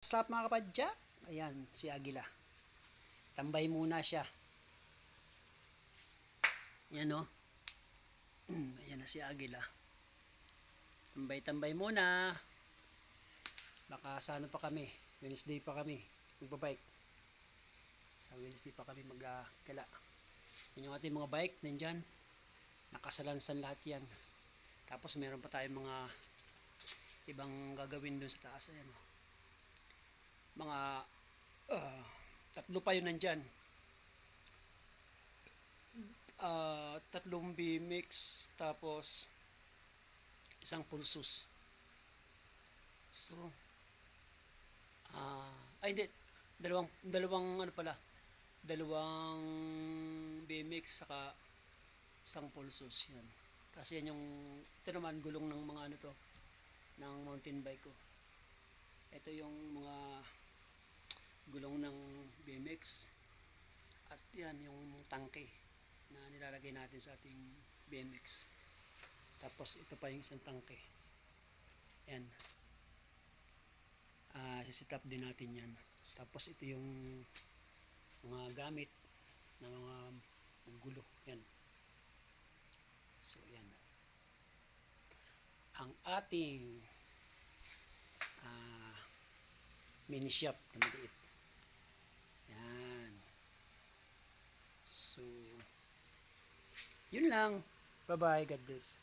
What's up mga kapadyak? Ayan, si Agila. Tambay muna siya. Ayan o. Ayan na si Agila. Tambay-tambay muna. Baka sa ano pa kami. Wednesday pa kami. Magbabike. Sa Wednesday pa kami magkala. Yan yung ating mga bike. Nandyan. Nakasalansan lahat yan. Tapos meron pa tayong mga ibang gagawin dun sa taas. Ayan o. Mga tatlo pa yun nandyan. Tatlong BMX tapos isang pulsus. So ay hindi, dalawang ano pala, dalawang BMX saka isang pulsus. Yan kasi yan yung ito naman gulong ng mga ano to, ng mountain bike ko. Ito yung mga gulong ng BMX at yan yung tangke na nilalagay natin sa ating BMX. Tapos ito pa yung isang tangke. Yan. Sisit up din natin yan. Tapos ito yung mga gamit ng mga gulo. Yan. So yan. Ang ating mini shop na maliit. Yan. So yun lang. Bye bye. God bless.